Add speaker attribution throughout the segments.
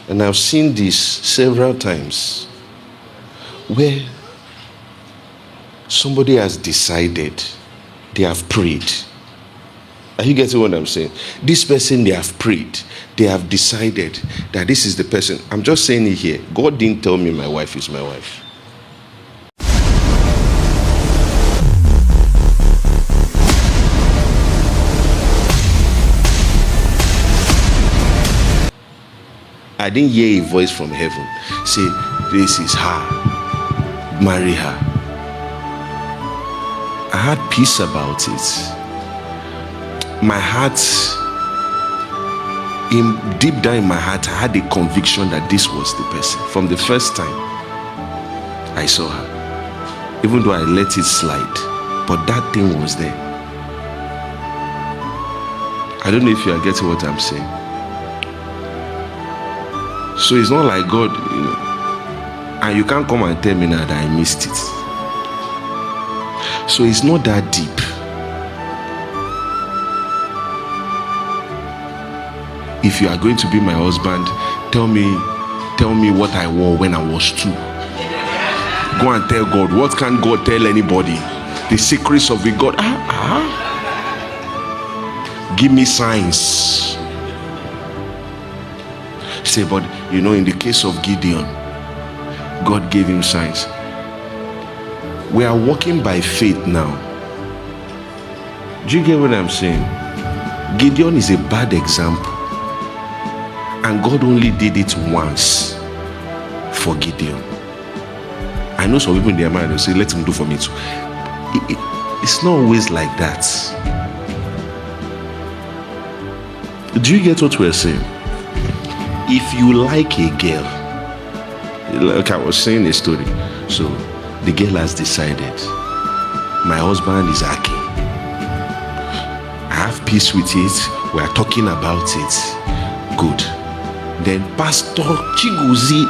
Speaker 1: And I've seen this several times where somebody has decided, they have prayed. Are you getting what I'm saying? This person, they have prayed. They have decided that this is the person. I'm just saying it here. God didn't tell me my wife is my wife. I didn't hear a voice from heaven say, this is her. Marry her. I had peace about it. My heart, deep down in my heart, I had a conviction that this was the person. From the first time I saw her, even though I let it slide, but that thing was there. I don't know if you are getting what I'm saying. So it's not like God, and you can't come and tell me now that I missed it. So it's not that deep. If you are going to be my husband, tell me what I wore when I was 2. Go and tell God. What can God tell anybody? The secrets of the God. Give me signs. Say, but in the case of Gideon, God gave him signs. We are walking by faith now. Do you get what I'm saying? Gideon is a bad example. And God only did it once for Gideon. I know some people in their mind will say, let him do for me too. It's not always like that. Do you get what we're saying? If you like a girl, like I was saying a story, so the girl has decided, my husband is hacking. I have peace with it. We are talking about it. Good. Then Pastor Chiguzi,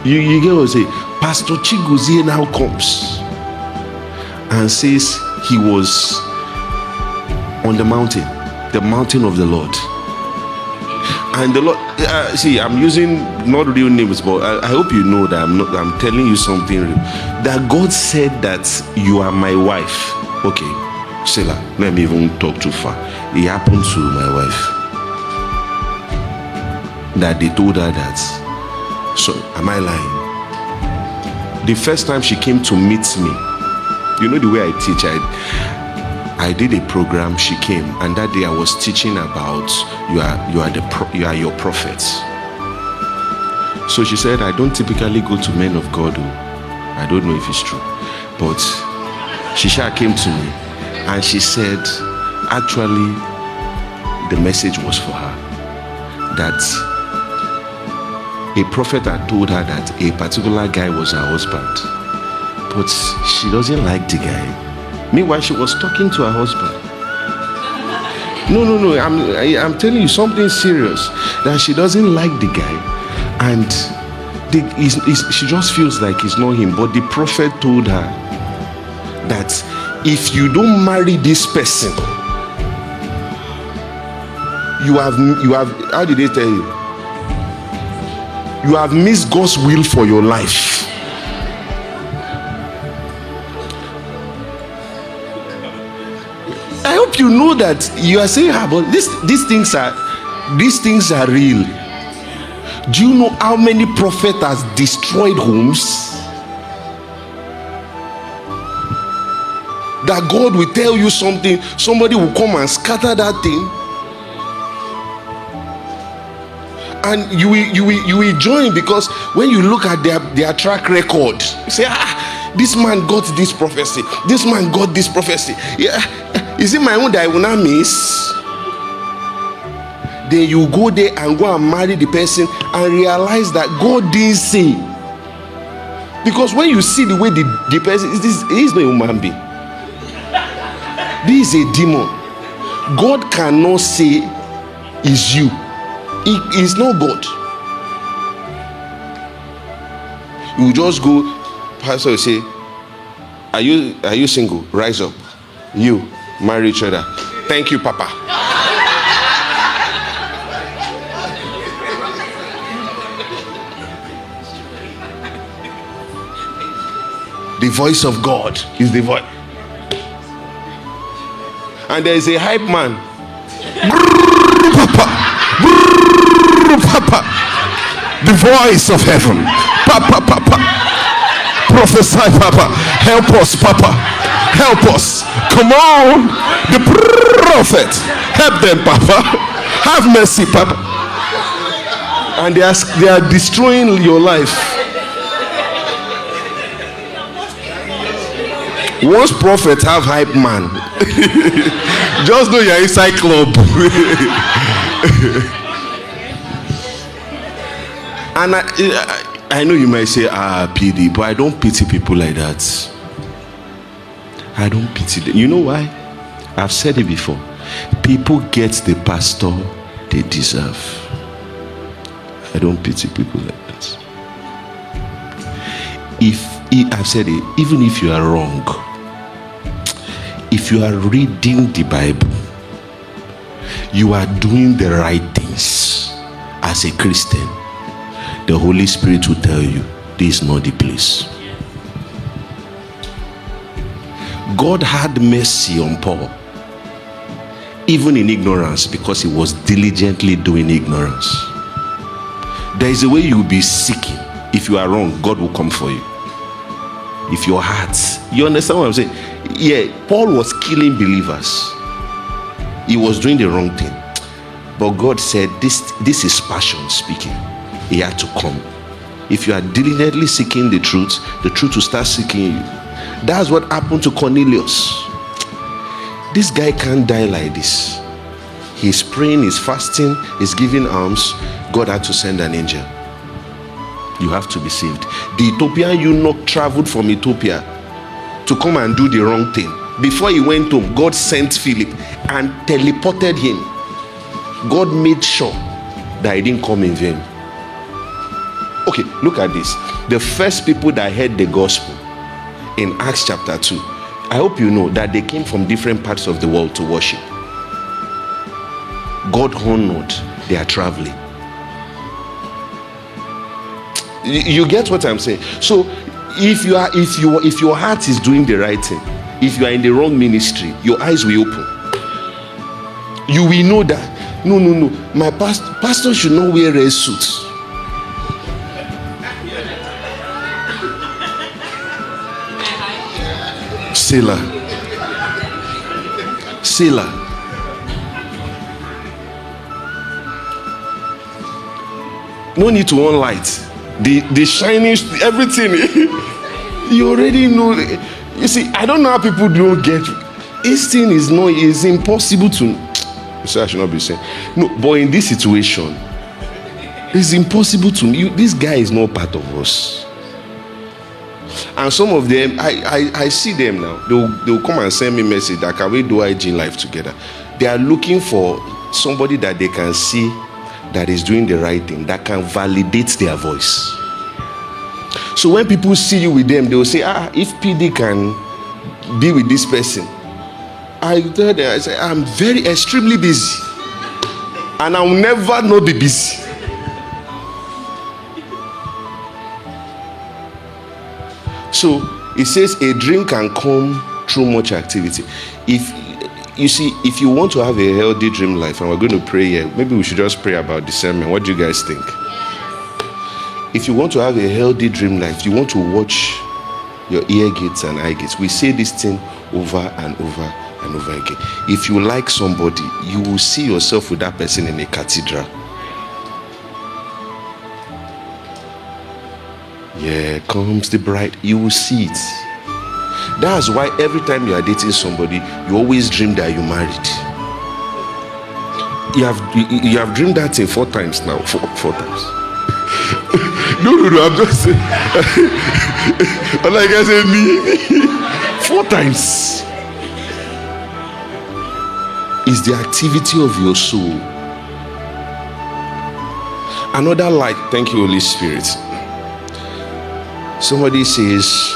Speaker 1: you get what I say? Pastor Chiguzi now comes and says he was on the mountain of the Lord. And the Lord, see, I'm using not real names, but I hope you know that I'm telling you something real. That God said that you are my wife. Okay, Selah, let me even talk too far. It happened to my wife. That they told her that. So, am I lying? The first time she came to meet me, the way I teach, I did a program. She came, and that day I was teaching about you are your prophets. So she said, I don't typically go to men of God. I don't know if it's true, but she came to me and she said, actually, the message was for her. That a prophet had told her that a particular guy was her husband, but she doesn't like the guy. Meanwhile, she was talking to her husband. No, I'm telling you something serious. That she doesn't like the guy, and she just feels like it's not him. But the prophet told her that if you don't marry this person, you have how did they tell you? You have missed God's will for your life. I hope you know that you are saying, but these things are real. Do you know how many prophets has destroyed homes? That God will tell you something, somebody will come and scatter that thing, and you will join, because when you look at their track record, you say, this man got this prophecy, this man got this prophecy. Yeah, is it my own that I will not miss? Then you go there and go and marry the person and realize that God didn't say. Because when you see the way the person is not a human being. This is a demon. God cannot say is you. He is not God. You just go, pastor will say, are you single? Rise up. You marry each other. Thank you, Papa. voice of God is the voice. And there is a hype man. Papa, Papa, the voice of heaven. Papa, Papa, prophesy, Papa. Help us, Papa. Help us. Come on, the prophet. Help them, Papa. Have mercy, Papa. And they are destroying your life. Once prophets have hype man, just know you're inside club. And I know you might say, PD, but I don't pity people like that. I don't pity them. You know why? I've said it before. People get the pastor they deserve. I don't pity people like that. I've said it, even if you are wrong, if you are reading the Bible, you are doing the right things as a Christian, the Holy Spirit will tell you this is not the place. God had mercy on Paul, even in ignorance, because he was diligently doing ignorance. There is a way you will be seeking. If you are wrong, God will come for you. If your heart, you understand what I'm saying? Yeah, Paul was killing believers. He was doing the wrong thing. But God said, this is passion speaking. He had to come. If you are diligently seeking the truth will start seeking you. That's what happened to Cornelius. This guy can't die like this. He's praying, he's fasting, he's giving alms. God had to send an angel. You have to be saved. The Ethiopian eunuch traveled from Ethiopia to come and do the wrong thing. Before he went home, God sent Philip and teleported him. God made sure that he didn't come in vain. Okay, look at this. The first people that heard the gospel in Acts chapter 2, I hope you know that they came from different parts of the world to worship. God honored their traveling. You get what I'm saying? So if your heart is doing the right thing, if you are in the wrong ministry, your eyes will open. You will know that no, my pastor should not wear a suit. Selah. No need to on light. The shining, everything. You already know. You see, I don't know how people don't get. This thing is impossible to. So I should not be saying. No, but in this situation, it's impossible to. This guy is not part of us. And some of them, I see them now. They'll come and send me a message that can we do IG live together. They are looking for somebody that they can see that is doing the right thing, that can validate their voice. So when people see you with them, they will say, if PD can be with this person, I tell them, I say, I'm very extremely busy, and I'll never not be busy. So it says a dream can come through much activity. If you want to have a healthy dream life, and we're going to pray here, maybe we should just pray about discernment. What do you guys think? If you want to have a healthy dream life, you want to watch your ear gates and eye gates. We say this thing over and over and over again. If you like somebody, you will see yourself with that person in a cathedral. Yeah, comes the bride. You will see it. That's why every time you are dating somebody, you always dream that you're married. You have dreamed that thing 4 times now. Four times. No, I'm just saying. Like I said, me 4 times. Is the activity of your soul. Another light. Thank you, Holy Spirit. Somebody says,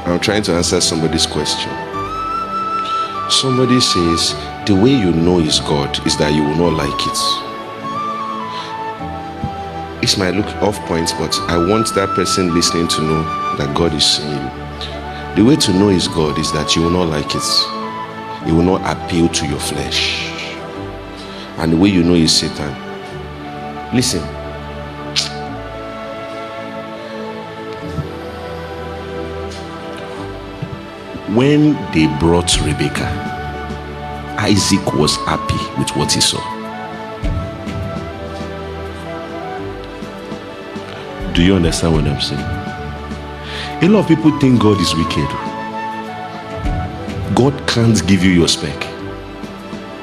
Speaker 1: I'm trying to answer somebody's question. Somebody says, the way you know is God is that you will not like it. This might look off point, but I want that person listening to know that God is seeing you. The way to know is God is that you will not like it. It will not appeal to your flesh. And the way you know is Satan. Listen. When they brought Rebekah, Isaac was happy with what he saw. Do you understand what I'm saying? A lot of people think God is wicked. God can't give you your spec.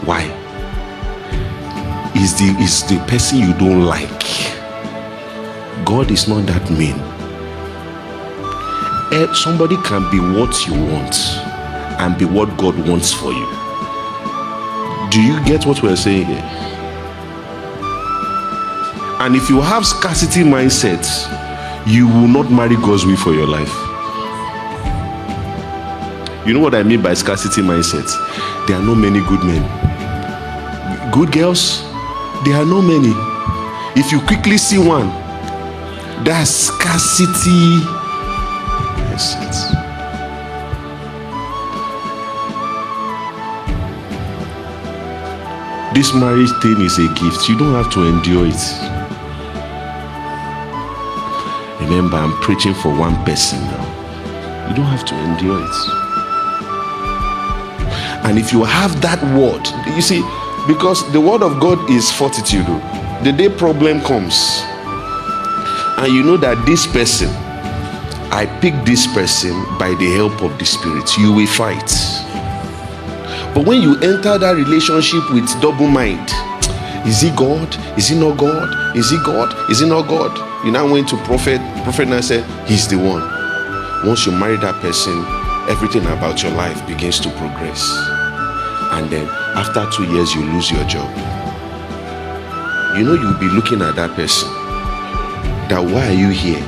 Speaker 1: Why? Is the person you don't like. God is not that mean. Somebody can be what you want and be what God wants for you. Do you get what we're saying here? And if you have scarcity mindset, you will not marry God's will for your life. You know what I mean by scarcity mindset? There are no many good men. Good girls, there are no many. If you quickly see one, that's scarcity mindset. This marriage thing is a gift. You don't have to endure it. Remember, I'm preaching for one person now. You don't have to endure it. And if you have that word, you see, because the word of God is fortitude. The day problem comes, and you know that this person, I picked this person by the help of the Spirit, you will fight. But when you enter that relationship with double mind, is he God? Is he not God? Is he God? Is he not God? You now went to prophet now said, he's the one. Once you marry that person, everything about your life begins to progress. And then after 2 years, you lose your job. You know, you'll be looking at that person. That why are you here?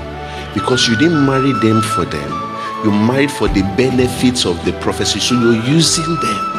Speaker 1: Because you didn't marry them for them. You married for the benefits of the prophecy. So you're using them.